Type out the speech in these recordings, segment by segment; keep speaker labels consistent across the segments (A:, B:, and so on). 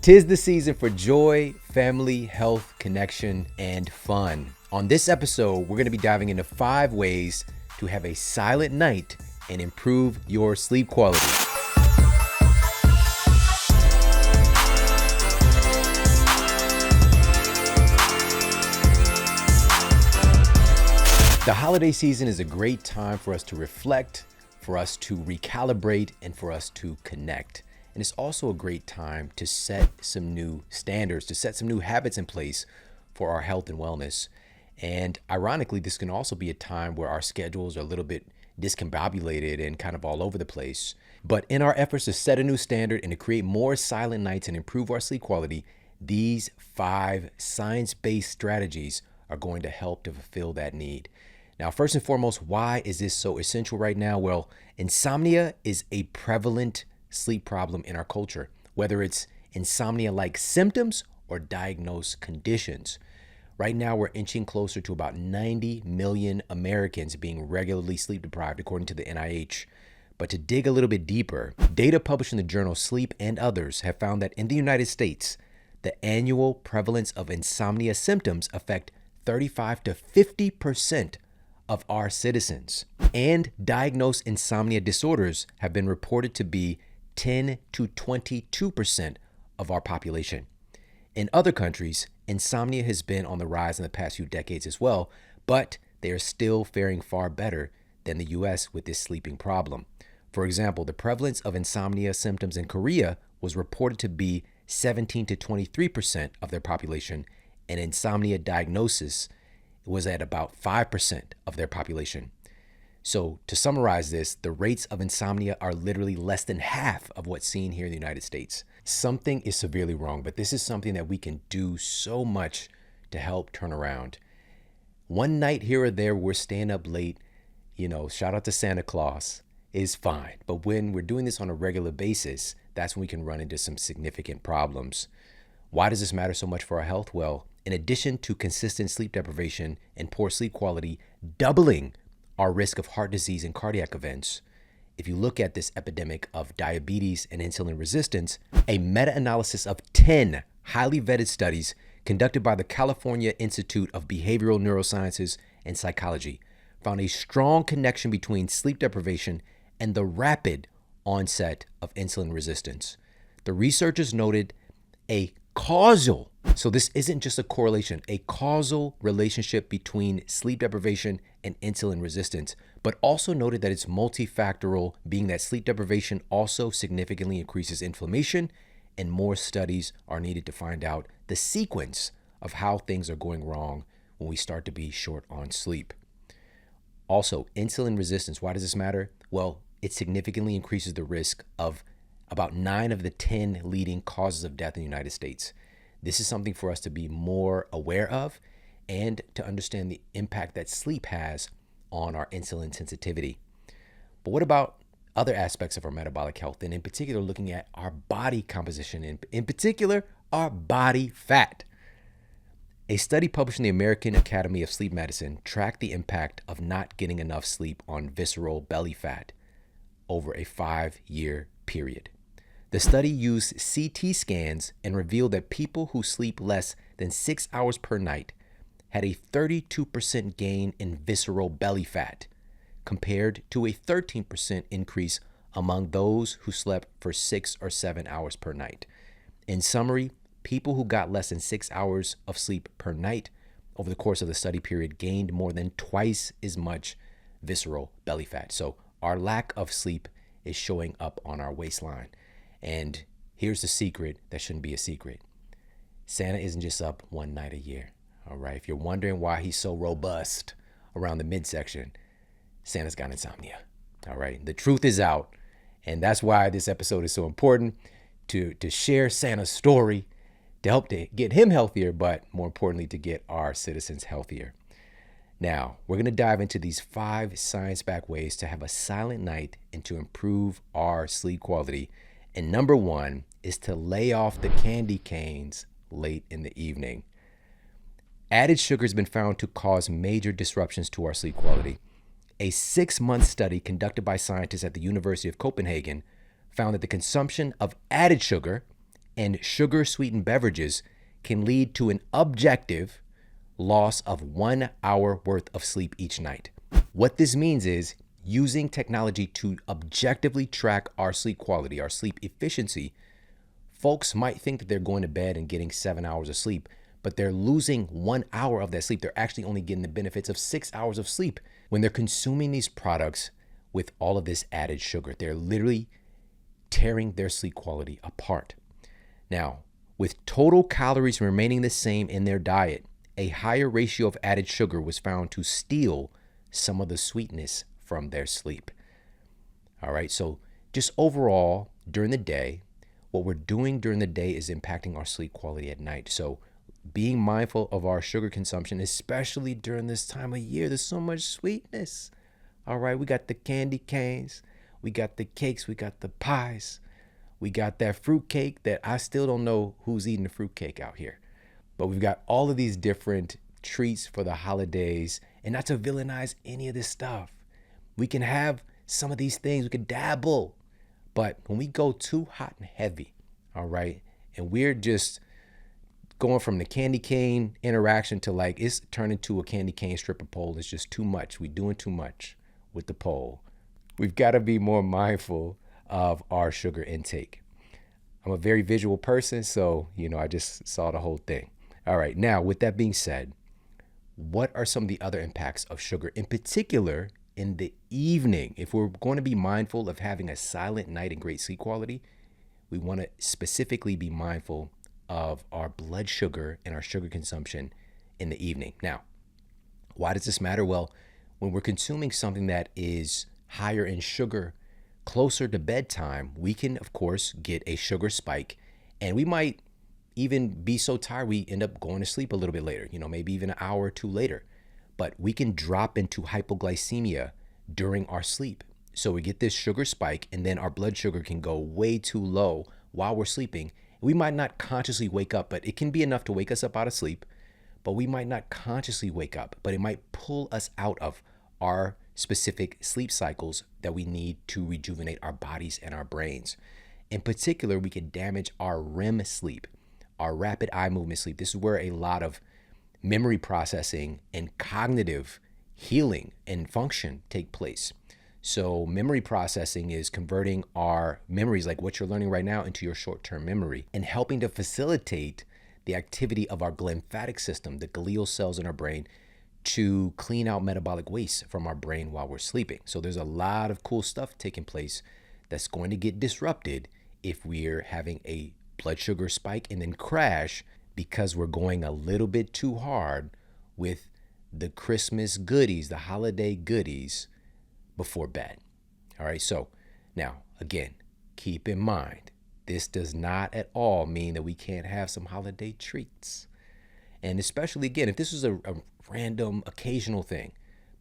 A: 'Tis the season for joy, family, health, connection, and fun. On this episode, we're going to be diving into 5 ways to have a silent night and improve your sleep quality. The holiday season is a great time for us to reflect, for us to recalibrate, and for us to connect. And it's also a great time to set some new standards, to set some new habits in place for our health and wellness. And ironically, this can also be a time where our schedules are a little bit discombobulated and kind of all over the place. But in our efforts to set a new standard and to create more silent nights and improve our sleep quality, these 5 science-based strategies are going to help to fulfill that need. Now, first and foremost, why is this so essential right now? Well, insomnia is a prevalent sleep problem in our culture, whether it's insomnia-like symptoms or diagnosed conditions. Right now, we're inching closer to about 90 million Americans being regularly sleep deprived, according to the NIH. But to dig a little bit deeper, data published in the journal Sleep and others have found that in the United States, the annual prevalence of insomnia symptoms affect 35 to 50% of our citizens. And diagnosed insomnia disorders have been reported to be 10 to 22% of our population. In other countries, insomnia has been on the rise in the past few decades as well, but they are still faring far better than the US with this sleeping problem. For example, the prevalence of insomnia symptoms in Korea was reported to be 17 to 23% of their population, and insomnia diagnosis was at about 5% of their population. So to summarize this, the rates of insomnia are literally less than half of what's seen here in the United States. Something is severely wrong, but this is something that we can do so much to help turn around. One night here or there, we're staying up late, shout out to Santa Claus, is fine. But when we're doing this on a regular basis, that's when we can run into some significant problems. Why does this matter so much for our health? Well, in addition to consistent sleep deprivation and poor sleep quality, doubling our risk of heart disease and cardiac events. If you look at this epidemic of diabetes and insulin resistance, a meta-analysis of 10 highly vetted studies conducted by the California Institute of Behavioral Neurosciences and Psychology found a strong connection between sleep deprivation and the rapid onset of insulin resistance. The researchers noted so this isn't just a correlation, a causal relationship between sleep deprivation and insulin resistance, but also noted that it's multifactorial, being that sleep deprivation also significantly increases inflammation, and more studies are needed to find out the sequence of how things are going wrong when we start to be short on sleep. Also, insulin resistance, why does this matter? Well, it significantly increases the risk of about 9 of the 10 leading causes of death in the United States. This is something for us to be more aware of and to understand the impact that sleep has on our insulin sensitivity. But what about other aspects of our metabolic health, and in particular looking at our body composition, and in particular our body fat? A study published in the American Academy of Sleep Medicine tracked the impact of not getting enough sleep on visceral belly fat over a 5-year period. The study used CT scans and revealed that people who sleep less than 6 hours per night had a 32% gain in visceral belly fat, compared to a 13% increase among those who slept for 6 or 7 hours per night. In summary, people who got less than 6 hours of sleep per night over the course of the study period gained more than twice as much visceral belly fat. So our lack of sleep is showing up on our waistline. And here's the secret that shouldn't be a secret. Santa isn't just up one night a year, all right? If you're wondering why he's so robust around the midsection, Santa's got insomnia, all right? The truth is out, and that's why this episode is so important, to share Santa's story, to help to get him healthier, but more importantly, to get our citizens healthier. Now, we're going to dive into these 5 science-backed ways to have a silent night and to improve our sleep quality. And number 1 is to lay off the candy canes late in the evening. Added sugar has been found to cause major disruptions to our sleep quality. A 6-month study conducted by scientists at the University of Copenhagen found that the consumption of added sugar And sugar sweetened beverages can lead to an objective loss of 1 hour worth of sleep each night. What this means is using technology to objectively track our sleep quality, our sleep efficiency. Folks might think that they're going to bed and getting 7 hours of sleep, but they're losing 1 hour of that sleep. They're actually only getting the benefits of 6 hours of sleep when they're consuming these products with all of this added sugar. They're literally tearing their sleep quality apart. Now, with total calories remaining the same in their diet, a higher ratio of added sugar was found to steal some of the sweetness from their sleep. All right, so just overall, during the day, what we're doing during the day is impacting our sleep quality at night. So being mindful of our sugar consumption, especially during this time of year, there's so much sweetness. All right, we got the candy canes, we got the cakes, we got the pies, we got that fruit cake that I still don't know who's eating the fruit cake out here. But we've got all of these different treats for the holidays, and not to villainize any of this stuff. We can have some of these things, we can dabble, but when we go too hot and heavy, all right, and we're just going from the candy cane interaction to like it's turned into a candy cane stripper pole. It's just too much. We're doing too much with the pole. We've got to be more mindful of our sugar intake. I'm a very visual person, so I just saw the whole thing. All right, now with that being said, what are some of the other impacts of sugar, in particular in the evening? If we're going to be mindful of having a silent night and great sleep quality, we want to specifically be mindful of our blood sugar and our sugar consumption in the evening. Now, why does this matter? Well, when we're consuming something that is higher in sugar closer to bedtime, we can, of course, get a sugar spike, and we might even be so tired we end up going to sleep a little bit later, maybe even an hour or two later. But we can drop into hypoglycemia during our sleep. So we get this sugar spike, and then our blood sugar can go way too low while we're sleeping. We might not consciously wake up, but it can be enough to wake us up out of sleep. But we might not consciously wake up, but it might pull us out of our specific sleep cycles that we need to rejuvenate our bodies and our brains. In particular, we can damage our REM sleep, our rapid eye movement sleep. This is where a lot of memory processing and cognitive healing and function take place. So memory processing is converting our memories, like what you're learning right now, into your short-term memory and helping to facilitate the activity of our glymphatic system, the glial cells in our brain, to clean out metabolic waste from our brain while we're sleeping. So there's a lot of cool stuff taking place that's going to get disrupted if we're having a blood sugar spike and then crash because we're going a little bit too hard with the Christmas goodies, the holiday goodies before bed. All right, so now, again, keep in mind, this does not at all mean that we can't have some holiday treats. And especially, again, if this is a random, occasional thing,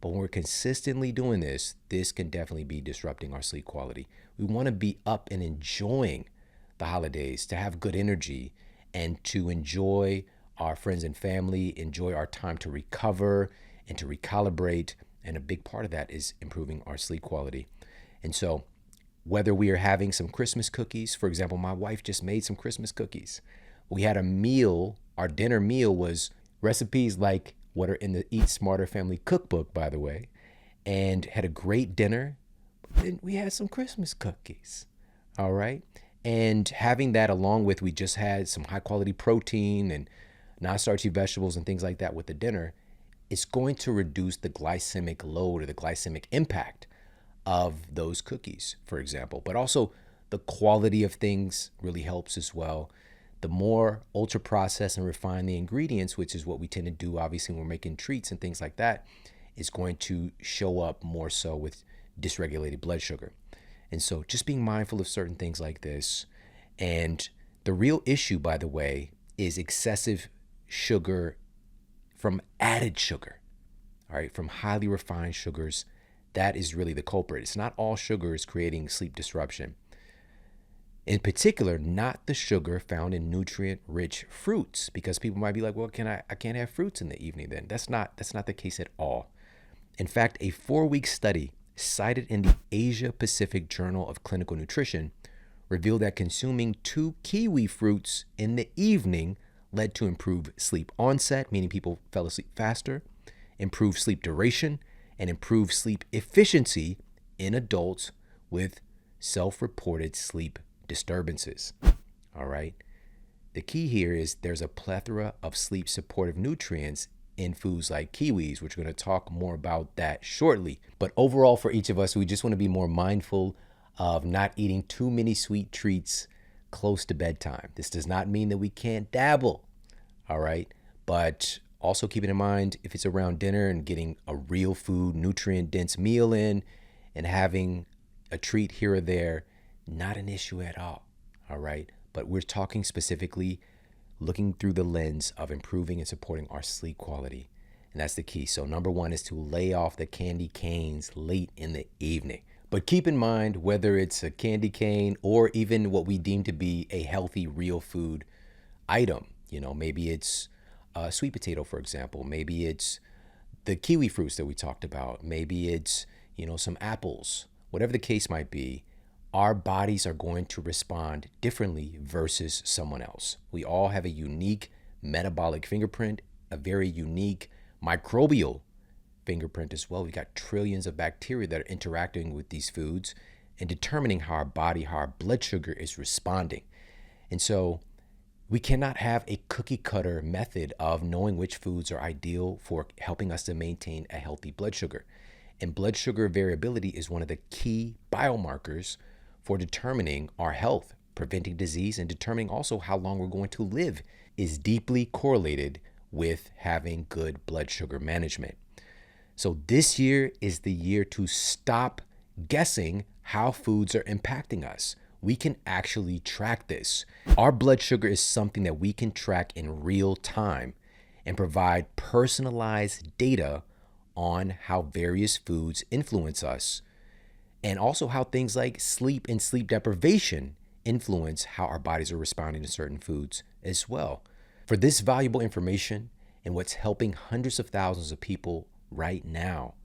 A: but when we're consistently doing this, this can definitely be disrupting our sleep quality. We want to be up and enjoying the holidays, to have good energy, and to enjoy our friends and family, enjoy our time to recover and to recalibrate. And a big part of that is improving our sleep quality. And so whether we are having some Christmas cookies, for example, my wife just made some Christmas cookies. We had a meal, our dinner meal was recipes like what are in the Eat Smarter Family Cookbook, by the way, and had a great dinner. Then we had some Christmas cookies, all right? And having that along with, we just had some high quality protein and non-starchy vegetables and things like that with the dinner, it's going to reduce the glycemic load or the glycemic impact of those cookies, for example. But also the quality of things really helps as well. The more ultra processed and refined the ingredients, which is what we tend to do, obviously, when we're making treats and things like that, is going to show up more so with dysregulated blood sugar. And so just being mindful of certain things like this. And the real issue, by the way, is excessive sugar from added sugar, all right, from highly refined sugars. That is really the culprit. It's not all sugar is creating sleep disruption. In particular, not the sugar found in nutrient-rich fruits, because people might be like, well, I can't have fruits in the evening then. That's not the case at all. In fact, a 4-week study cited in the Asia Pacific Journal of Clinical Nutrition revealed that consuming 2 kiwi fruits in the evening led to improved sleep onset, meaning people fell asleep faster, improved sleep duration, and improved sleep efficiency in adults with self-reported sleep disturbances. All right. The key here is there's a plethora of sleep supportive nutrients in foods like kiwis, which we're going to talk more about that shortly. But overall, for each of us, we just want to be more mindful of not eating too many sweet treats close to bedtime. This does not mean that we can't dabble, all right? But also keeping in mind, if it's around dinner and getting a real food, nutrient-dense meal in and having a treat here or there, not an issue at all right? But we're talking specifically looking through the lens of improving and supporting our sleep quality. And that's the key. So number one is to lay off the candy canes late in the evening. But keep in mind, whether it's a candy cane or even what we deem to be a healthy, real food item, maybe it's a sweet potato, for example. Maybe it's the kiwi fruits that we talked about. Maybe it's, some apples. Whatever the case might be, our bodies are going to respond differently versus someone else. We all have a unique metabolic fingerprint, a very unique microbial fingerprint as well. We got trillions of bacteria that are interacting with these foods and determining how our blood sugar is responding. And so we cannot have a cookie cutter method of knowing which foods are ideal for helping us to maintain a healthy blood sugar. And blood sugar variability is one of the key biomarkers for determining our health, preventing disease, and determining also how long we're going to live is deeply correlated with having good blood sugar management. So this year is the year to stop guessing how foods are impacting us. We can actually track this. Our blood sugar is something that we can track in real time and provide personalized data on how various foods influence us, and also how things like sleep and sleep deprivation influence how our bodies are responding to certain foods as well. For this valuable information and what's helping hundreds of thousands of people right now,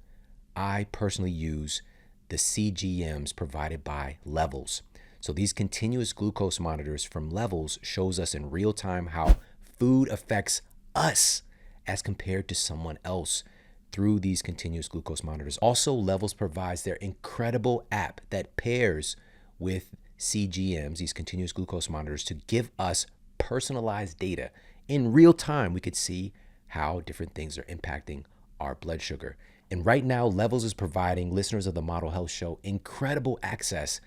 A: I personally use the CGMs provided by Levels. So these continuous glucose monitors from Levels shows us in real time how food affects us as compared to someone else through these continuous glucose monitors. Also, Levels provides their incredible app that pairs with CGMs, these continuous glucose monitors, to give us personalized data. In real time, we could see how different things are impacting our blood sugar. And right now, Levels is providing listeners of the Model Health Show incredible access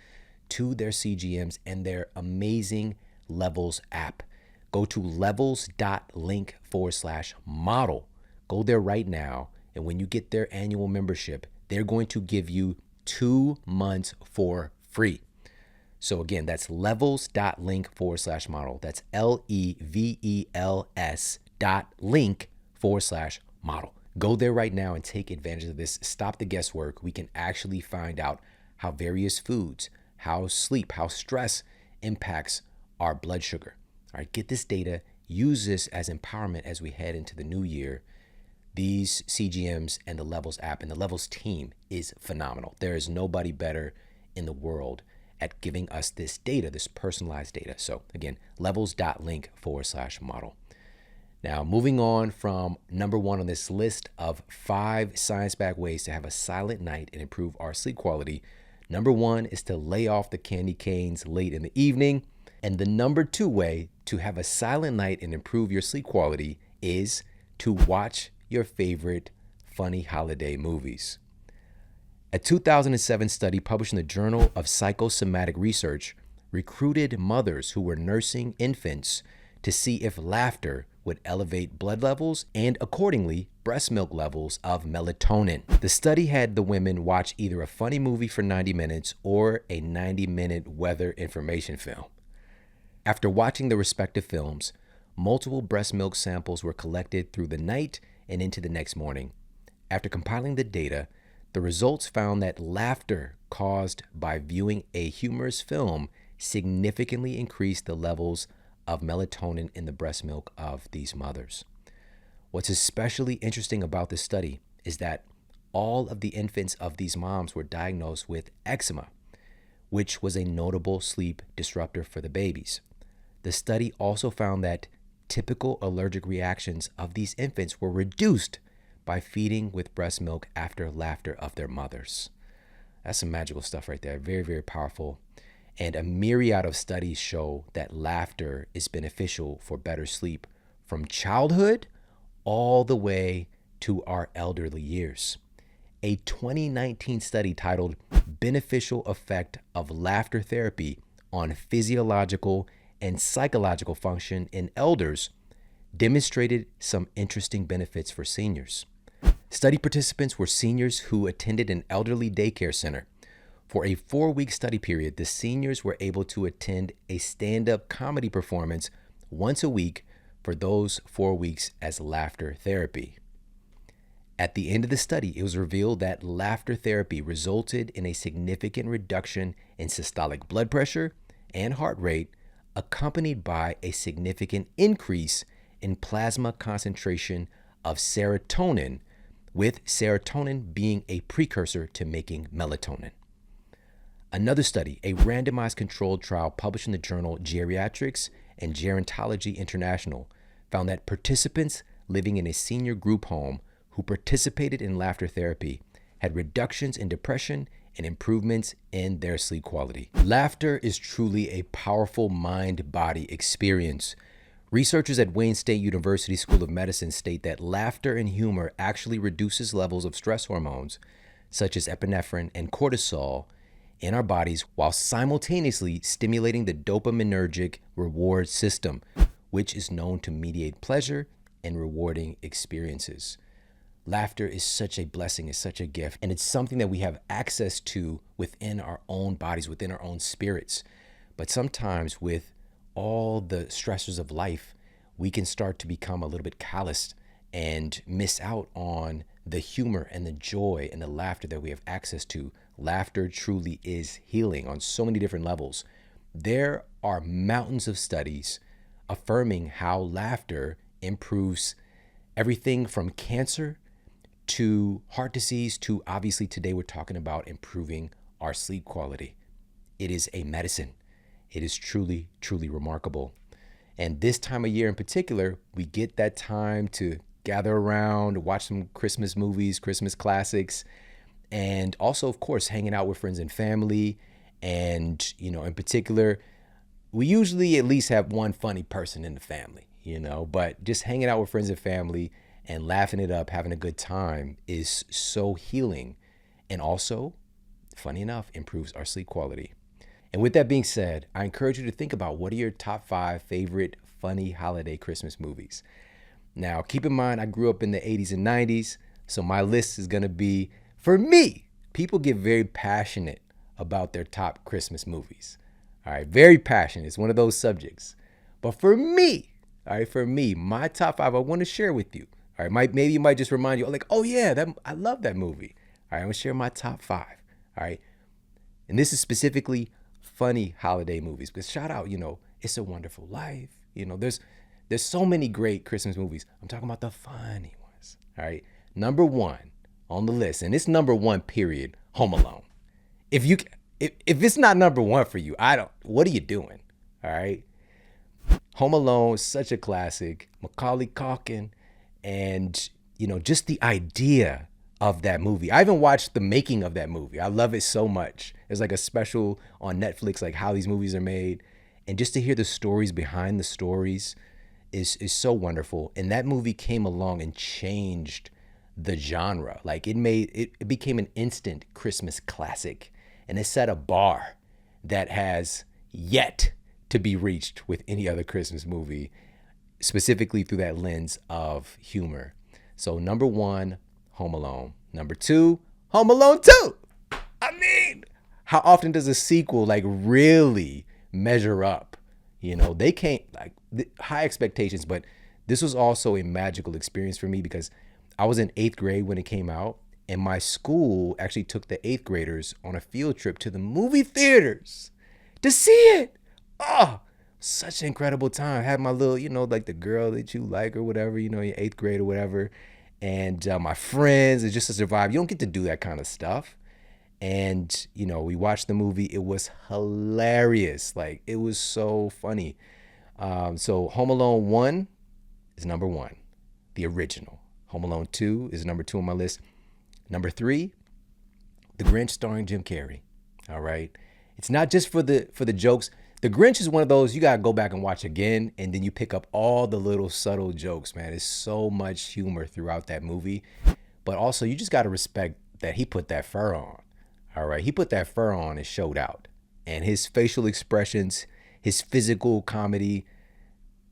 A: to their CGMs and their amazing Levels app. Go to levels.link/model. Go there right now. And when you get their annual membership, they're going to give you 2 months for free. So again, that's levels.link/model. That's levels.link/model. Go there right now and take advantage of this. Stop the guesswork. We can actually find out how various foods, how sleep, how stress impacts our blood sugar. All right, get this data. Use this as empowerment as we head into the new year. These CGMs and the Levels app and the Levels team is phenomenal. There is nobody better in the world at giving us this data, this personalized data. So again, levels.link/model. Now, moving on from number one on this list of 5 science-backed ways to have a silent night and improve our sleep quality, number one is to lay off the candy canes late in the evening. And the number 2 way to have a silent night and improve your sleep quality is to watch your favorite funny holiday movies. A 2007 study published in the Journal of Psychosomatic Research recruited mothers who were nursing infants to see if laughter would elevate blood levels and, accordingly, breast milk levels of melatonin. The study had the women watch either a funny movie for 90 minutes or a 90-minute weather information film. After watching the respective films, multiple breast milk samples were collected through the night and into the next morning. After compiling the data, the results found that laughter caused by viewing a humorous film significantly increased the levels of melatonin in the breast milk of these mothers. What's especially interesting about this study is that all of the infants of these moms were diagnosed with eczema, which was a notable sleep disruptor for the babies. The study also found that typical allergic reactions of these infants were reduced by feeding with breast milk after laughter of their mothers. That's some magical stuff right there. Very, very powerful. And a myriad of studies show that laughter is beneficial for better sleep from childhood all the way to our elderly years. A 2019 study titled Beneficial Effect of Laughter Therapy on Physiological and Psychological Function in Elders demonstrated some interesting benefits for seniors. Study participants were seniors who attended an elderly daycare center. For a 4-week study period, the seniors were able to attend a stand-up comedy performance once a week for those 4 weeks as laughter therapy. At the end of the study, it was revealed that laughter therapy resulted in a significant reduction in systolic blood pressure and heart rate, accompanied by a significant increase in plasma concentration of serotonin, with serotonin being a precursor to making melatonin. Another study, a randomized controlled trial published in the journal Geriatrics and Gerontology International, found that participants living in a senior group home who participated in laughter therapy had reductions in depression and improvements in their sleep quality. Laughter is truly a powerful mind-body experience. Researchers at Wayne State University School of Medicine state that laughter and humor actually reduces levels of stress hormones, such as epinephrine and cortisol, in our bodies while simultaneously stimulating the dopaminergic reward system, which is known to mediate pleasure and rewarding experiences. Laughter is such a blessing, it's such a gift, and it's something that we have access to within our own bodies, within our own spirits. But sometimes with all the stressors of life, we can start to become a little bit calloused and miss out on the humor and the joy and the laughter that we have access to. Laughter truly is healing on so many different levels. There are mountains of studies affirming how laughter improves everything from cancer to heart disease to, obviously today we're talking about improving our sleep quality. It is a medicine. It is truly, truly remarkable. And this time of year in particular, we get that time to gather around, watch some Christmas movies, Christmas classics, and also, of course, hanging out with friends and family. And, in particular, we usually at least have one funny person in the family, but just hanging out with friends and family and laughing it up, having a good time is so healing. And also, funny enough, improves our sleep quality. And with that being said, I encourage you to think about what are your top 5 favorite funny holiday Christmas movies. Now, keep in mind, I grew up in the 80s and 90s, so my list is going to be, for me, people get very passionate about their top Christmas movies. All right, very passionate. It's one of those subjects. But for me, my top 5 I want to share with you. All right, maybe it might just remind you, like, oh yeah, I love that movie. All right, I'm gonna share my top 5. All right, and this is specifically funny holiday movies. Because shout out, It's a Wonderful Life. There's so many great Christmas movies. I'm talking about the funny ones. All right, number 1 on the list, and it's number 1 period. Home Alone. If it's not number 1 for you, what are you doing? All right, Home Alone is such a classic. Macaulay Culkin. And, just the idea of that movie. I even watched the making of that movie. I love it so much. There's like a special on Netflix, like how these movies are made. And just to hear the stories behind the stories is so wonderful. And that movie came along and changed the genre. Like it became an instant Christmas classic. And it set a bar that has yet to be reached with any other Christmas movie, specifically through that lens of humor. So number 1, Home Alone. Number 2, Home Alone 2. I mean, how often does a sequel really measure up? They can't, high expectations, but this was also a magical experience for me because I was in 8th grade when it came out, and my school actually took the 8th graders on a field trip to the movie theaters to see it. Oh, such an incredible time. I had my little, the girl that you like or whatever, your 8th grade or whatever. And my friends, it's just such a vibe. You don't get to do that kind of stuff. And, we watched the movie. It was hilarious. Like, it was so funny. So Home Alone 1 is number one, the original. Home Alone 2 is number 2 on my list. Number 3, The Grinch starring Jim Carrey. All right. It's not just for the jokes. The Grinch is one of those you got to go back and watch again, and then you pick up all the little subtle jokes, man. There's so much humor throughout that movie. But also, you just got to respect that he put that fur on. All right. He put that fur on and showed out. And his facial expressions, his physical comedy,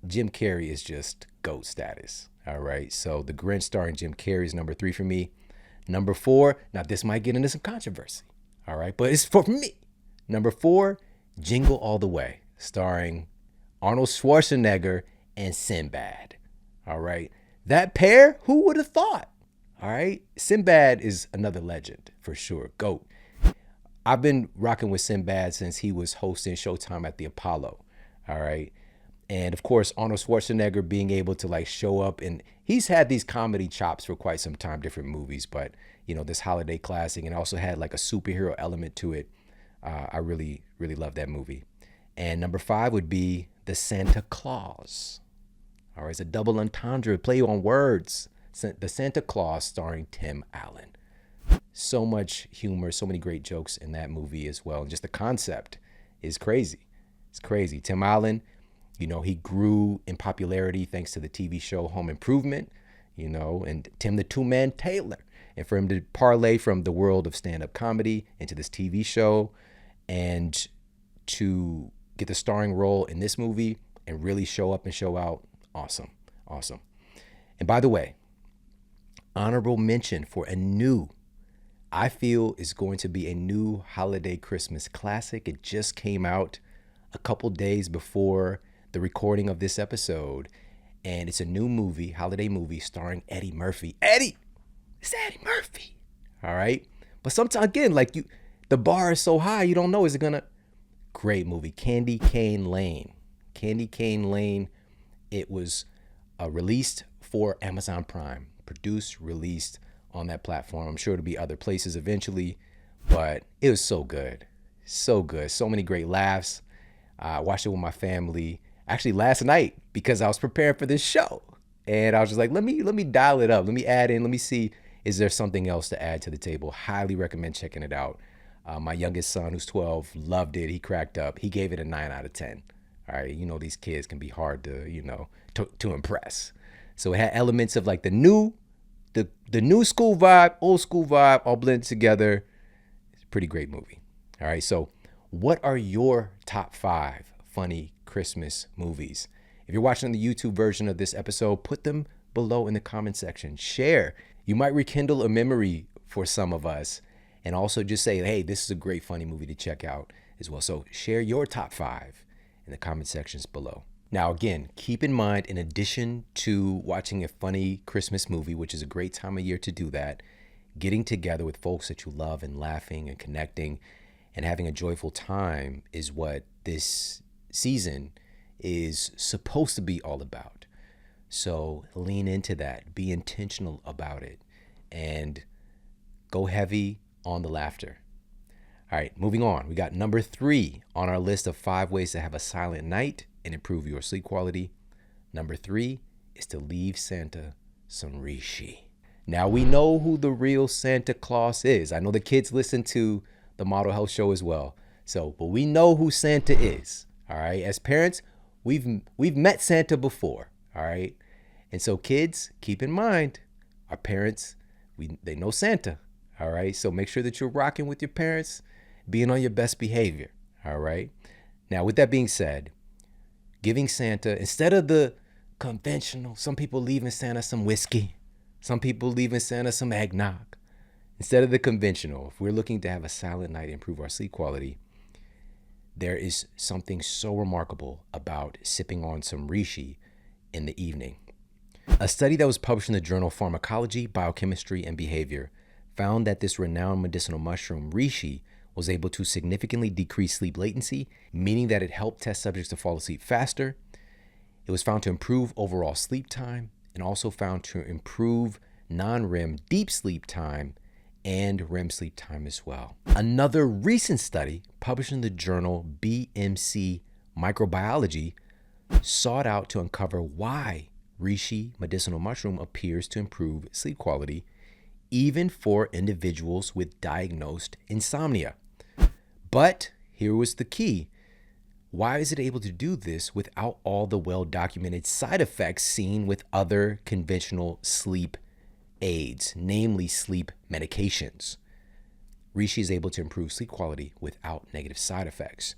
A: Jim Carrey is just GOAT status. All right. So The Grinch starring Jim Carrey is number 3 for me. Number 4, now this might get into some controversy. All right. But it's for me. Number 4, Jingle All the Way, starring Arnold Schwarzenegger and Sinbad. All right. That pair, who would have thought? All right. Sinbad is another legend for sure. GOAT. I've been rocking with Sinbad since he was hosting Showtime at the Apollo. All right. And of course, Arnold Schwarzenegger being able to like show up, and he's had these comedy chops for quite some time, different movies, but this holiday classic, and also had like a superhero element to it. I really, really love that movie. And number 5 would be The Santa Claus. All right, it's a double entendre, play on words. The Santa Claus starring Tim Allen. So much humor, so many great jokes in that movie as well. And just the concept is crazy. It's crazy. Tim Allen, he grew in popularity thanks to the TV show Home Improvement, and Tim the Two-Man Taylor. And for him to parlay from the world of stand-up comedy into this TV show and to get the starring role in this movie and really show up and show out, awesome, awesome. And by the way, honorable mention for I feel is going to be a new holiday Christmas classic. It just came out a couple days before the recording of this episode, and it's a new movie, holiday movie, starring Eddie Murphy. It's Eddie Murphy. All right. But sometimes, again, the bar is so high, you don't know, is it gonna? Great movie, Candy Cane Lane. Candy Cane Lane. It was released for Amazon Prime, produced, released on that platform. I'm sure it'll be other places eventually, but it was so good. So good. So many great laughs. I watched it with my family actually last night because I was preparing for this show. And I was just like, let me dial it up. Let me add in. Let me see, is there something else to add to the table? Highly recommend checking it out. My youngest son, who's 12, loved it. He cracked up. He gave it a 9 out of 10. All right. These kids can be hard to, to impress. So it had elements of like the new school vibe, old school vibe, all blended together. It's a pretty great movie. All right. So what are your top 5 funny Christmas movies? If you're watching the YouTube version of this episode, put them below in the comment section. Share. You might rekindle a memory for some of us, and also just say, hey, this is a great funny movie to check out as well. So share your top 5 in the comment sections below. Now, again, keep in mind, in addition to watching a funny Christmas movie, which is a great time of year to do that, getting together with folks that you love and laughing and connecting and having a joyful time is what this season is supposed to be all about. So lean into that, be intentional about it, and go heavy on the laughter. All right, moving on. We got number 3 on our list of 5 ways to have a silent night and improve your sleep quality. Number 3 is to leave Santa some Reishi. Now we know who the real Santa Claus is. I know the kids listen to the Model Health Show as well. But we know who Santa is. All right. As parents, we've met Santa before. All right. And so kids, keep in mind, our parents, they know Santa. All right. So make sure that you're rocking with your parents, being on your best behavior. All right. Now, with that being said, giving Santa, instead of the conventional, some people leaving Santa some whiskey, some people leaving Santa some eggnog. Instead of the conventional, if we're looking to have a silent night and improve our sleep quality, there is something so remarkable about sipping on some Reishi in the evening. A study that was published in the journal Pharmacology, Biochemistry, and Behavior found that this renowned medicinal mushroom, Reishi, was able to significantly decrease sleep latency, meaning that it helped test subjects to fall asleep faster. It was found to improve overall sleep time and also found to improve non-REM deep sleep time and REM sleep time as well. Another recent study published in the journal BMC Microbiology sought out to uncover why Reishi medicinal mushroom appears to improve sleep quality even for individuals with diagnosed insomnia. But here was the key. Why is it able to do this without all the well-documented side effects seen with other conventional sleep aids, namely sleep medications? Reishi is able to improve sleep quality without negative side effects.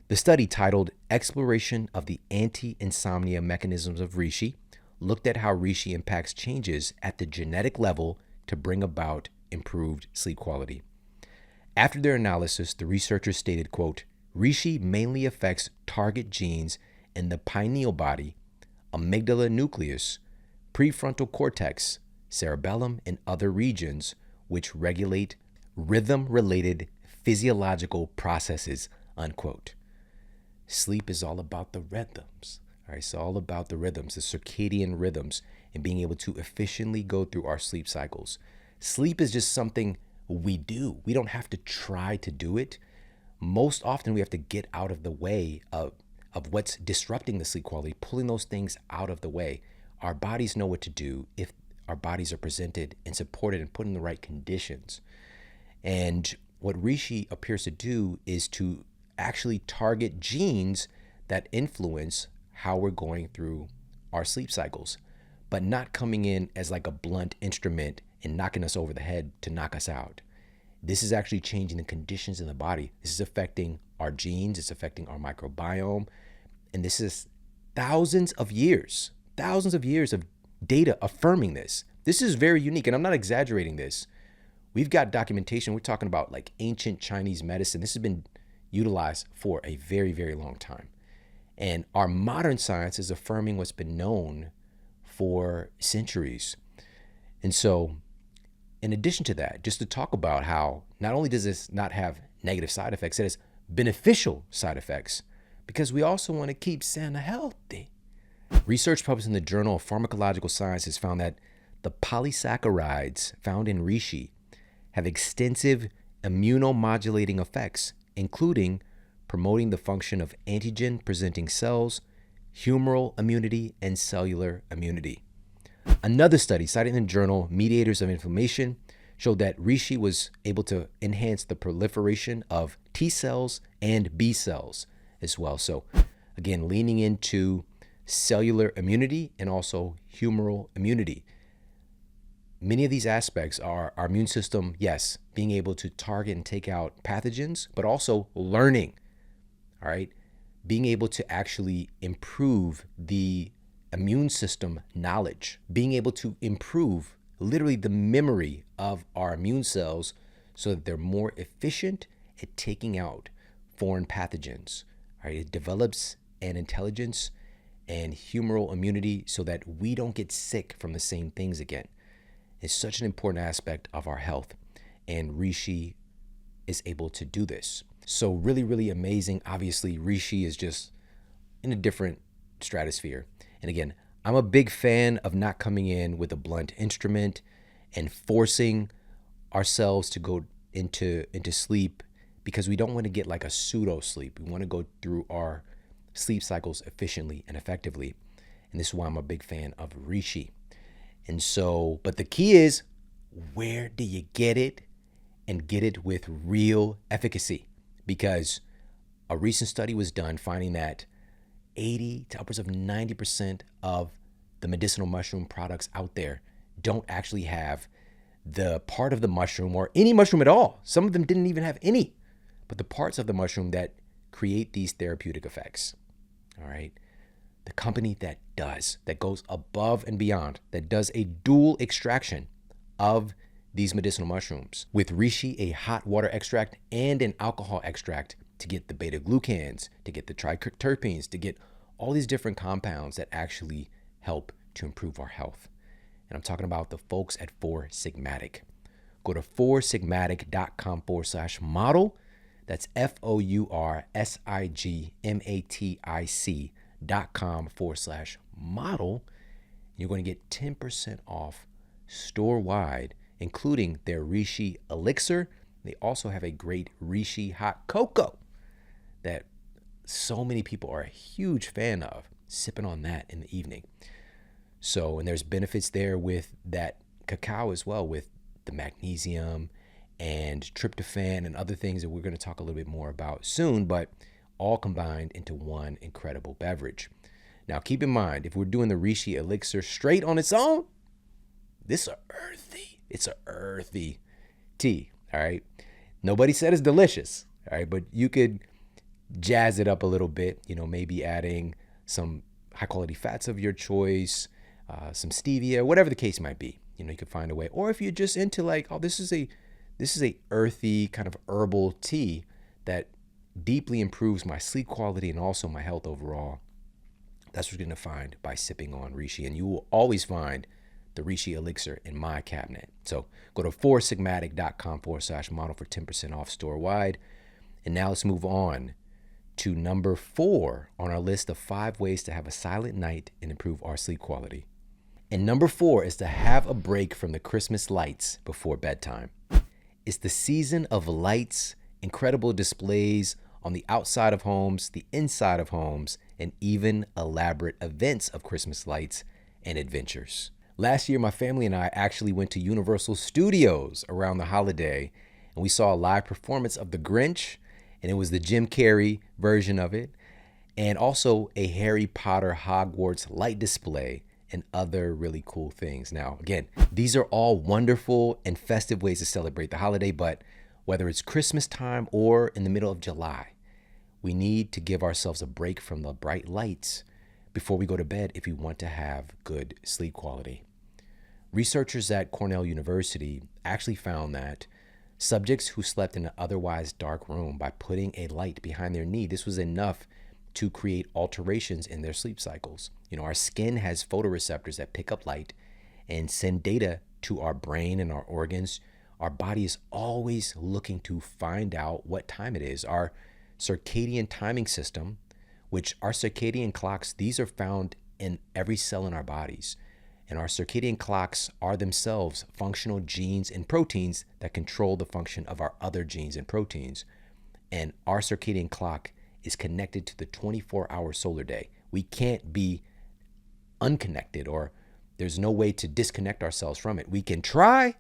A: The study, titled Exploration of the Anti-Insomnia Mechanisms of Reishi, looked at how Reishi impacts changes at the genetic level to bring about improved sleep quality. After their analysis, the researchers stated, quote, Reishi mainly affects target genes in the pineal body, amygdala nucleus, prefrontal cortex, cerebellum, and other regions which regulate rhythm-related physiological processes, unquote. Sleep is all about the rhythms. All right, it's all about the rhythms, the circadian rhythms, and being able to efficiently go through our sleep cycles. Sleep is just something we do. We don't have to try to do it. Most often we have to get out of the way of what's disrupting the sleep quality, pulling those things out of the way. Our bodies know what to do if our bodies are presented and supported and put in the right conditions. And what Reishi appears to do is to actually target genes that influence how we're going through our sleep cycles, but not coming in as like a blunt instrument and knocking us over the head to knock us out. This is actually changing the conditions in the body. This is affecting our genes. It's affecting our microbiome. And this is thousands of years of data affirming this. This is very unique. And I'm not exaggerating this. We've got documentation. We're talking about like ancient Chinese medicine. This has been utilized for a very, very long time. And our modern science is affirming what's been known for centuries. And so, in addition to that, just to talk about how not only does this not have negative side effects, it has beneficial side effects, because we also want to keep Santa healthy. Research published in the Journal of Pharmacological Sciences found that the polysaccharides found in Reishi have extensive immunomodulating effects, including promoting the function of antigen-presenting cells, humoral immunity, and cellular immunity. Another study cited in the journal Mediators of Inflammation showed that Reishi was able to enhance the proliferation of T cells and B cells as well. So again, leaning into cellular immunity and also humoral immunity. Many of these aspects are our immune system, yes, being able to target and take out pathogens, but also learning, all right? Being able to actually improve the immune system knowledge, being able to improve literally the memory of our immune cells so that they're more efficient at taking out foreign pathogens. All right? It develops an intelligence and humoral immunity so that we don't get sick from the same things again. It's such an important aspect of our health, and Reishi is able to do this. So really, really amazing. Obviously, Reishi is just in a different stratosphere. And again, I'm a big fan of not coming in with a blunt instrument and forcing ourselves to go into sleep, because we don't want to get like a pseudo sleep. We want to go through our sleep cycles efficiently and effectively. And this is why I'm a big fan of Reishi. And so, but the key is, where do you get it, and get it with real efficacy? Because a recent study was done finding that 80 to upwards of 90% of the medicinal mushroom products out there don't actually have the part of the mushroom, or any mushroom at all. Some of them didn't even have any, but the parts of the mushroom that create these therapeutic effects. All right. The company that goes above and beyond, that does a dual extraction of these medicinal mushrooms with Reishi, a hot water extract and an alcohol extract, to get the beta glucans, to get the triterpenes, to get all these different compounds that actually help to improve our health. And I'm talking about the folks at Four Sigmatic. Go to foursigmatic.com/model. That's FOURSIGMATIC.com/model. You're going to get 10% off store-wide including their Reishi elixir. They also have a great Reishi hot cocoa that so many people are a huge fan of, sipping on that in the evening. So, and there's benefits there with that cacao as well, with the magnesium and tryptophan and other things that we're going to talk a little bit more about soon, but all combined into one incredible beverage. Now, keep in mind, if we're doing the Reishi elixir straight on its own, it's a earthy tea, all right? Nobody said it's delicious, all right? But you could jazz it up a little bit, maybe adding some high quality fats of your choice, some stevia, whatever the case might be. You could find a way. Or if you're just into like, oh, this is a earthy kind of herbal tea that deeply improves my sleep quality and also my health overall. That's what you're going to find by sipping on Reishi. And you will always find the Reishi elixir in my cabinet. So go to foursigmatic.com/model for 10% off store wide. And now let's move on to number 4 on our list of 5 ways to have a silent night and improve our sleep quality. And number 4 is to have a break from the Christmas lights before bedtime. It's the season of lights, incredible displays on the outside of homes, the inside of homes, and even elaborate events of Christmas lights and adventures. Last year, my family and I actually went to Universal Studios around the holiday, and we saw a live performance of The Grinch, and it was the Jim Carrey version of it, and also a Harry Potter Hogwarts light display and other really cool things. Now, again, these are all wonderful and festive ways to celebrate the holiday, but whether it's Christmas time or in the middle of July, we need to give ourselves a break from the bright lights before we go to bed if we want to have good sleep quality. Researchers at Cornell University actually found that subjects who slept in an otherwise dark room, by putting a light behind their knee, this was enough to create alterations in their sleep cycles. Our skin has photoreceptors that pick up light and send data to our brain and our organs. Our body is always looking to find out what time it is. Our circadian timing system, which our circadian clocks, these are found in every cell in our bodies. And our circadian clocks are themselves functional genes and proteins that control the function of our other genes and proteins. And our circadian clock is connected to the 24-hour solar day. We can't be unconnected, or there's no way to disconnect ourselves from it. We can try,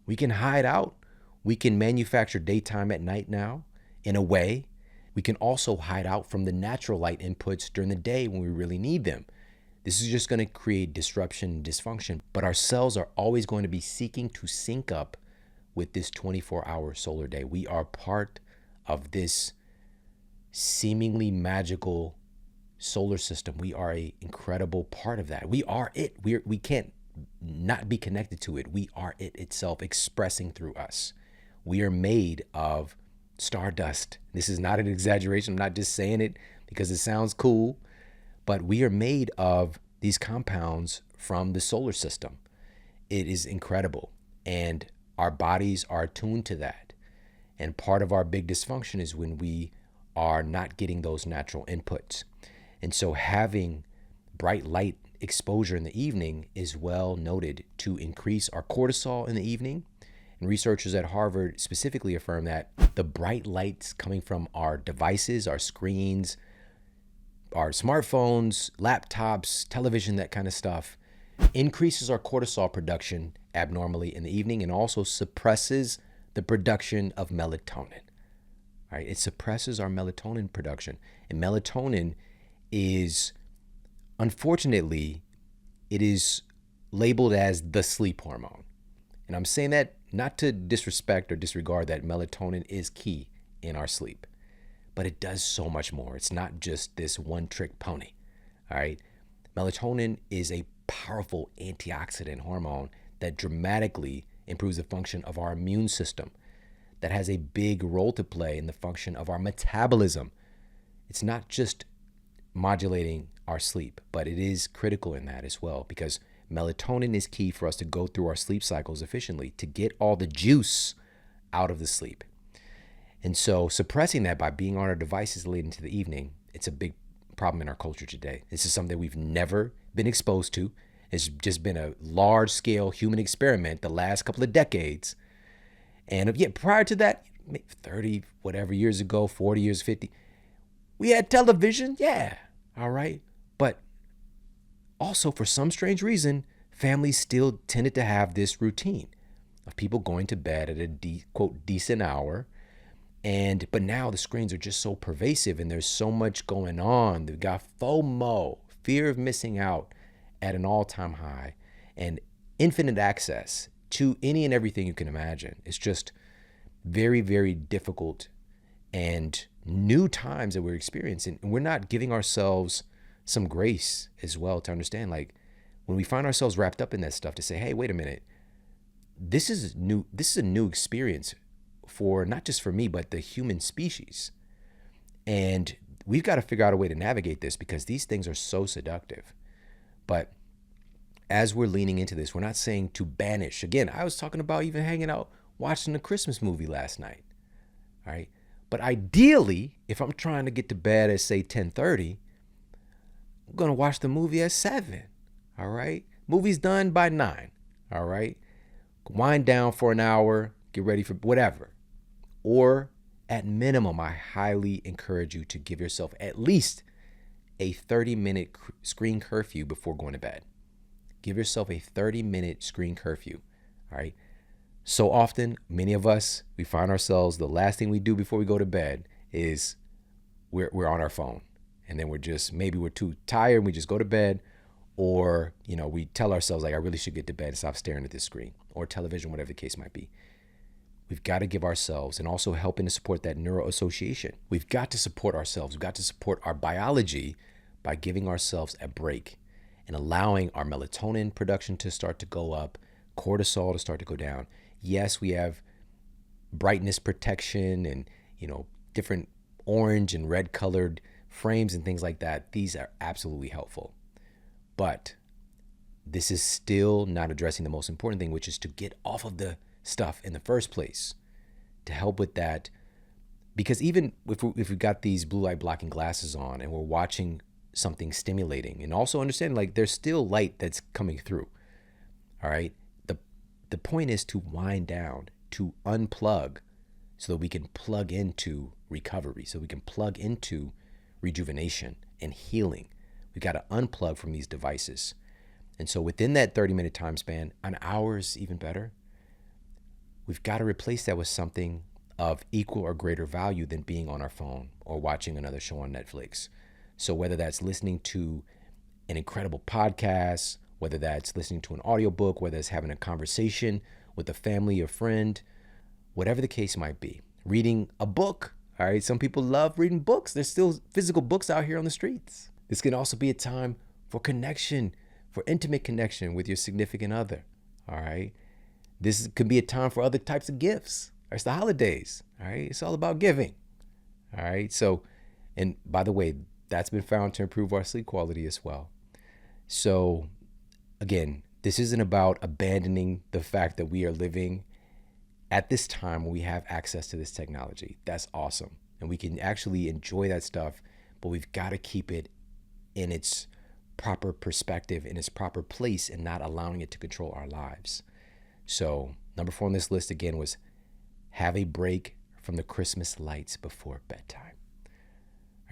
A: we can hide out, we can manufacture daytime at night now in a way. We can also hide out from the natural light inputs during the day when we really need them. This is just going to create disruption and dysfunction, but our cells are always going to be seeking to sync up with this 24-hour solar day. We are part of this seemingly magical solar system. We are an incredible part of that. We are it. We can't not be connected to it. We are it itself expressing through us. We are made of stardust. This is not an exaggeration. I'm not just saying it because it sounds cool. But we are made of these compounds from the solar system. It is incredible. And our bodies are attuned to that. And part of our big dysfunction is when we are not getting those natural inputs. And so having bright light exposure in the evening is well noted to increase our cortisol in the evening. And researchers at Harvard specifically affirm that the bright lights coming from our devices, our screens, our smartphones, laptops, television, that kind of stuff, increases our cortisol production abnormally in the evening and also suppresses the production of melatonin. All right? It suppresses our melatonin production. And melatonin is, unfortunately, it is labeled as the sleep hormone. And I'm saying that not to disrespect or disregard that melatonin is key in our sleep. But it does so much more. It's not just this one-trick pony, all right? Melatonin is a powerful antioxidant hormone that dramatically improves the function of our immune system, that has a big role to play in the function of our metabolism. It's not just modulating our sleep, but it is critical in that as well, because melatonin is key for us to go through our sleep cycles efficiently, to get all the juice out of the sleep. And so suppressing that by being on our devices late into the evening, it's a big problem in our culture today. This is something we've never been exposed to, It's just been a large scale human experiment the last couple of decades. And yet prior to that, 30 whatever years ago, 40 years, 50, we had television. Yeah. All right. But also, for some strange reason, families still tended to have this routine of people going to bed at a quote decent hour. But now the screens are just so pervasive and there's so much going on. They've got FOMO, fear of missing out, at an all-time high, and infinite access to any and everything you can imagine. It's just very, very difficult and new times that we're experiencing. And we're not giving ourselves some grace as well to understand, like, when we find ourselves wrapped up in that stuff, to say, hey, wait a minute, this is new. This is a new experience for not just for me, but the human species. And we've got to figure out a way to navigate this because these things are so seductive. But as we're leaning into this, we're not saying to banish. Again, I was talking about even hanging out, watching a Christmas movie last night. All right. But ideally, if I'm trying to get to bed at, say, 10:30, I'm going to watch the movie at 7. All right. Movie's done by 9. All right. Wind down for an hour, get ready for whatever. Or at minimum, I highly encourage you to give yourself at least a 30-minute screen curfew before going to bed. Give yourself a 30-minute screen curfew. All right. So often, many of us, we find ourselves, the last thing we do before we go to bed is we're on our phone. And then maybe we're too tired and we just go to bed. Or, we tell ourselves, like, I really should get to bed and stop staring at this screen or television, whatever the case might be. We've got to give ourselves, and also helping to support that neuroassociation. We've got to support ourselves. We've got to support our biology by giving ourselves a break and allowing our melatonin production to start to go up, cortisol to start to go down. Yes, we have brightness protection and, different orange and red colored frames and things like that. These are absolutely helpful. But this is still not addressing the most important thing, which is to get off of the stuff in the first place, to help with that. Because even if we've got these blue light blocking glasses on and we're watching something stimulating, and also understand, like, there's still light that's coming through. All right. The point is to wind down, to unplug, so that we can plug into recovery, so we can plug into rejuvenation and healing. We've got to unplug from these devices. And so within that 30-minute time span, an hour is even better. We've got to replace that with something of equal or greater value than being on our phone or watching another show on Netflix. So whether that's listening to an incredible podcast, whether that's listening to an audiobook, whether it's having a conversation with a family or friend, whatever the case might be, reading a book. All right. Some people love reading books. There's still physical books out here on the streets. This can also be a time for connection, for intimate connection with your significant other. All right. This could be a time for other types of gifts. It's the holidays. All right. It's all about giving. All right. So, and by the way, that's been found to improve our sleep quality as well. So again, this isn't about abandoning the fact that we are living at this time when we have access to this technology. That's awesome. And we can actually enjoy that stuff, but we've got to keep it in its proper perspective, in its proper place, and not allowing it to control our lives. So number 4 on this list again was have a break from the Christmas lights before bedtime.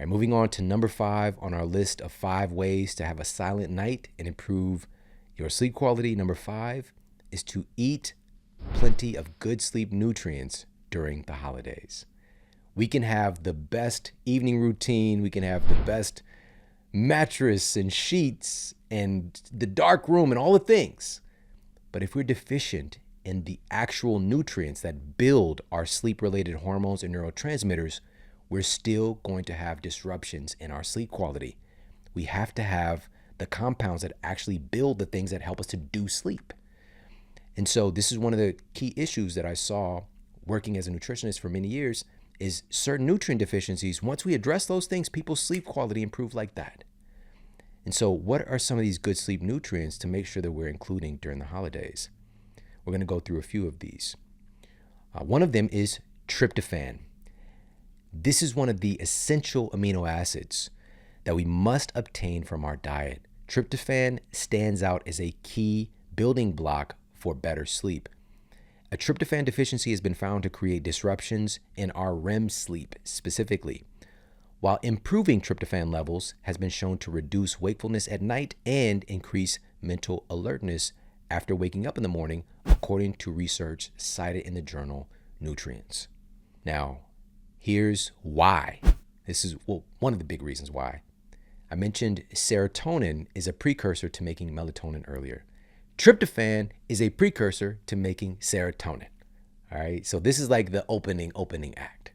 A: All right, moving on to number 5 on our list of 5 ways to have a silent night and improve your sleep quality. Number 5 is to eat plenty of good sleep nutrients during the holidays. We can have the best evening routine. We can have the best mattress and sheets and the dark room and all the things. But if we're deficient in the actual nutrients that build our sleep-related hormones and neurotransmitters, we're still going to have disruptions in our sleep quality. We have to have the compounds that actually build the things that help us to do sleep. And so this is one of the key issues that I saw working as a nutritionist for many years is certain nutrient deficiencies. Once we address those things, people's sleep quality improved like that. And so what are some of these good sleep nutrients to make sure that we're including during the holidays? We're going to go through a few of these. One of them is tryptophan. This is one of the essential amino acids that we must obtain from our diet Tryptophan stands out as a key building block for better sleep. A tryptophan deficiency has been found to create disruptions in our REM sleep specifically, while improving tryptophan levels has been shown to reduce wakefulness at night and increase mental alertness after waking up in the morning, according to research cited in the journal Nutrients. Now, here's why. This is one of the big reasons why. I mentioned serotonin is a precursor to making melatonin earlier. Tryptophan is a precursor to making serotonin. All right. So this is like the opening act.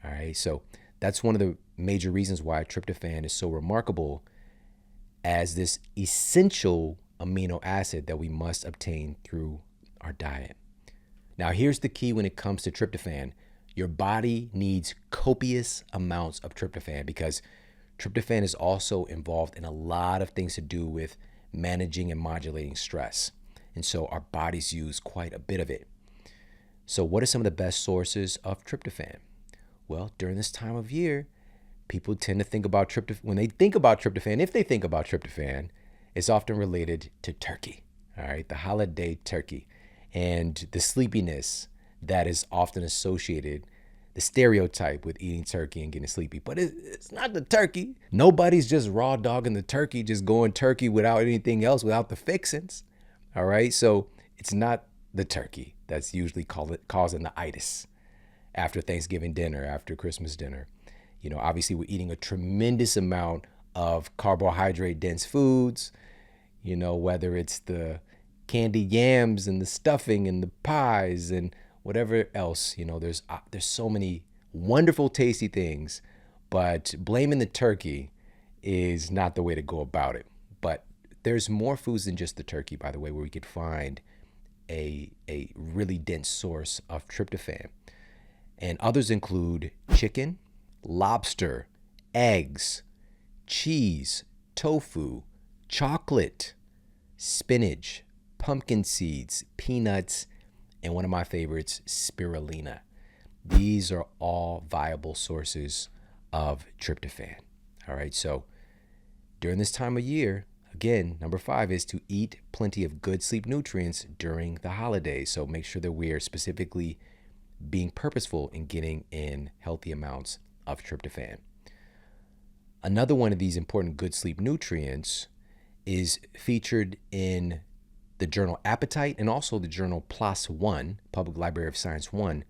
A: All right. So that's one of the major reasons why tryptophan is so remarkable as this essential amino acid that we must obtain through our diet. Now, here's the key when it comes to tryptophan. Your body needs copious amounts of tryptophan because tryptophan is also involved in a lot of things to do with managing and modulating stress. And so our bodies use quite a bit of it. So what are some of the best sources of tryptophan? Well, during this time of year, people tend to think about tryptophan. When they think about tryptophan, if they think about tryptophan, it's often related to turkey, all right? The holiday turkey and the sleepiness that is often associated, the stereotype with eating turkey and getting sleepy. But it's not the turkey. Nobody's just raw dogging the turkey, just going turkey without anything else, without the fixins. All right. So it's not the turkey that's usually causing the itis after Thanksgiving dinner, after Christmas dinner. You know, obviously we're eating a tremendous amount of carbohydrate dense foods, you know, whether it's the candied yams and the stuffing and the pies and whatever else, you know, there's so many wonderful, tasty things, but blaming the turkey is not the way to go about it. But there's more foods than just the turkey, by the way, where we could find a really dense source of tryptophan. And others include chicken, lobster, eggs, cheese, tofu, chocolate, spinach, pumpkin seeds, peanuts, and one of my favorites, spirulina. These are all viable sources of tryptophan. All right, so during this time of year, again, number 5 is to eat plenty of good sleep nutrients during the holidays. So make sure that we're specifically being purposeful in getting in healthy amounts of tryptophan. Another one of these important good sleep nutrients is featured in the journal Appetite and also the journal PLOS One, Public Library of Science 1,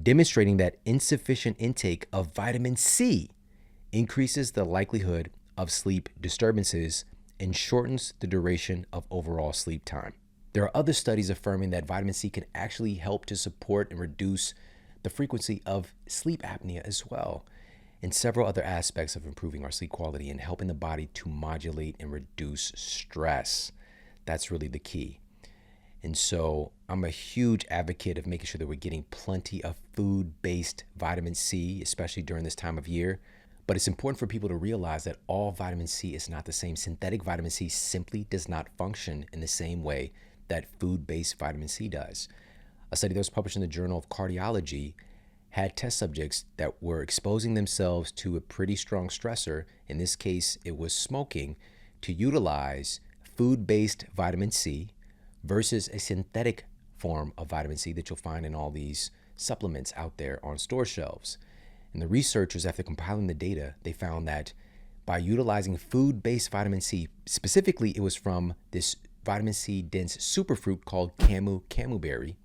A: demonstrating that insufficient intake of vitamin C increases the likelihood of sleep disturbances and shortens the duration of overall sleep time. There are other studies affirming that vitamin C can actually help to support and reduce the frequency of sleep apnea as well, and several other aspects of improving our sleep quality and helping the body to modulate and reduce stress. That's really the key. And so I'm a huge advocate of making sure that we're getting plenty of food-based vitamin C, especially during this time of year. But it's important for people to realize that all vitamin C is not the same. Synthetic vitamin C simply does not function in the same way that food-based vitamin C does. A study that was published in the Journal of Cardiology had test subjects that were exposing themselves to a pretty strong stressor. In this case, it was smoking, to utilize food-based vitamin C versus a synthetic form of vitamin C that you'll find in all these supplements out there on store shelves. And the researchers, after compiling the data, they found that by utilizing food-based vitamin C, specifically it was from this vitamin C dense superfruit called camu berry,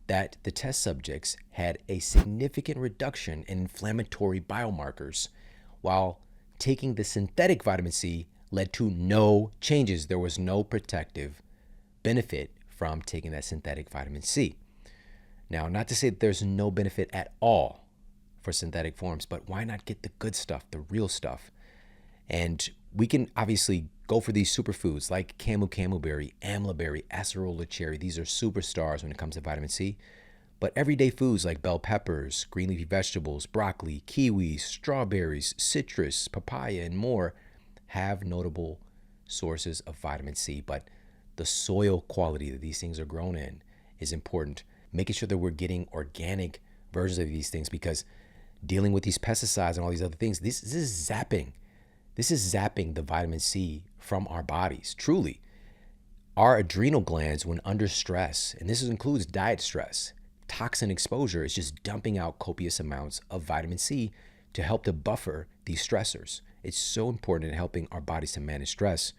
A: that the test subjects had a significant reduction in inflammatory biomarkers, while taking the synthetic vitamin C led to no changes. There was no protective benefit from taking that synthetic vitamin C. Now, not to say that there's no benefit at all for synthetic forms, but why not get the good stuff, the real stuff? And we can obviously go for these superfoods like camu berry, amla berry, acerola cherry. These are superstars when it comes to vitamin C. But everyday foods like bell peppers, green leafy vegetables, broccoli, kiwis, strawberries, citrus, papaya, and more have notable sources of vitamin C. But the soil quality that these things are grown in is important. Making sure that we're getting organic versions of these things, because dealing with these pesticides and all these other things, this is zapping. This is zapping the vitamin C from our bodies. Truly, our adrenal glands, when under stress, and this includes diet stress, toxin exposure, is just dumping out copious amounts of vitamin C to help to buffer these stressors. It's so important in helping our bodies to manage stress.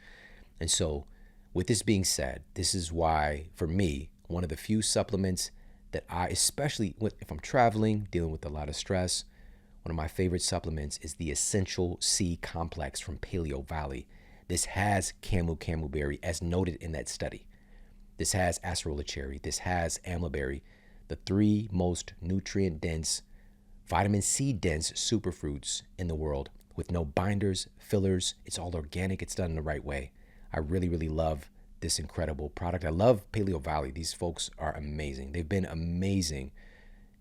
A: And so, with this being said, this is why, for me, one of the few supplements that I, especially if I'm traveling, dealing with a lot of stress, one of my favorite supplements is the Essential C Complex from Paleo Valley. This has camelberry, as noted in that study. This has acerola cherry. This has amla berry, the three most nutrient-dense, vitamin C-dense superfruits in the world, with no binders, fillers. It's all organic. It's done in the right way. I really, really love this incredible product. I love Paleo Valley. These folks are amazing. They've been amazing,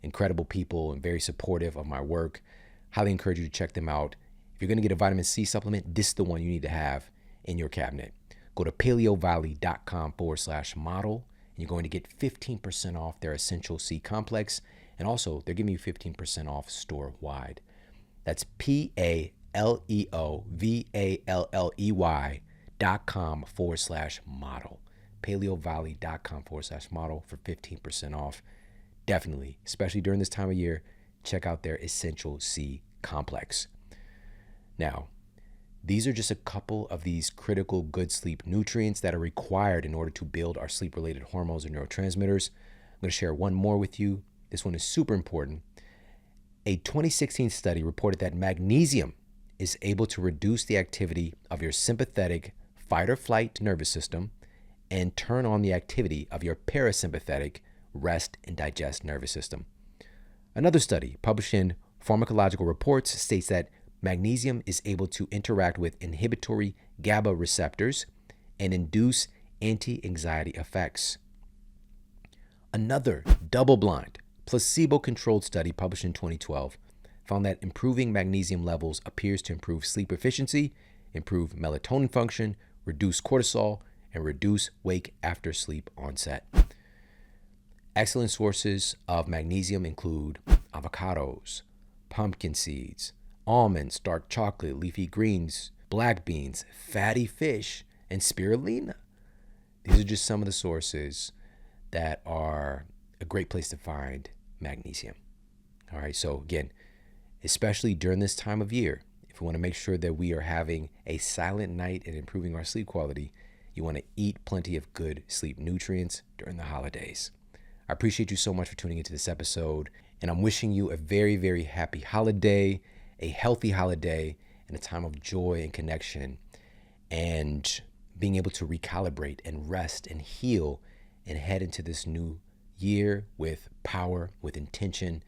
A: incredible people, and very supportive of my work. Highly encourage you to check them out. If you're going to get a vitamin C supplement, this is the one you need to have in your cabinet. Go to paleovalley.com/model, and you're going to get 15% off their Essential C Complex. And also, they're giving you 15% off store-wide. That's paleovalley.com/model. paleovalley.com/model for 15% off. Definitely, especially during this time of year, check out their Essential C Complex. Now, these are just a couple of these critical good sleep nutrients that are required in order to build our sleep-related hormones and neurotransmitters. I'm going to share one more with you. This one is super important. A 2016 study reported that magnesium is able to reduce the activity of your sympathetic fight or flight nervous system and turn on the activity of your parasympathetic rest and digest nervous system. Another study published in Pharmacological Reports states that magnesium is able to interact with inhibitory GABA receptors and induce anti-anxiety effects. Another double-blind, placebo-controlled study published in 2012 found that improving magnesium levels appears to improve sleep efficiency, improve melatonin function, reduce cortisol, and reduce wake after sleep onset. Excellent sources of magnesium include avocados, pumpkin seeds, almonds, dark chocolate, leafy greens, black beans, fatty fish, and spirulina. These are just some of the sources that are a great place to find magnesium. All right, so again, especially during this time of year, if we want to make sure that we are having a silent night and improving our sleep quality, you want to eat plenty of good sleep nutrients during the holidays. I appreciate you so much for tuning into this episode, and I'm wishing you a very, very happy holiday, a healthy holiday, and a time of joy and connection, and being able to recalibrate and rest and heal and head into this new year with power, with intention,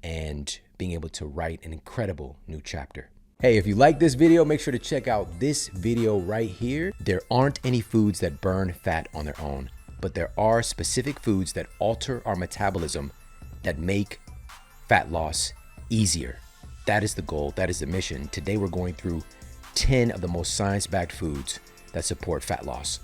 A: and being able to write an incredible new chapter. Hey, if you like this video, make sure to check out this video right here. There aren't any foods that burn fat on their own, but there are specific foods that alter our metabolism that make fat loss easier. That is the goal. That is the mission. Today, we're going through 10 of the most science-backed foods that support fat loss.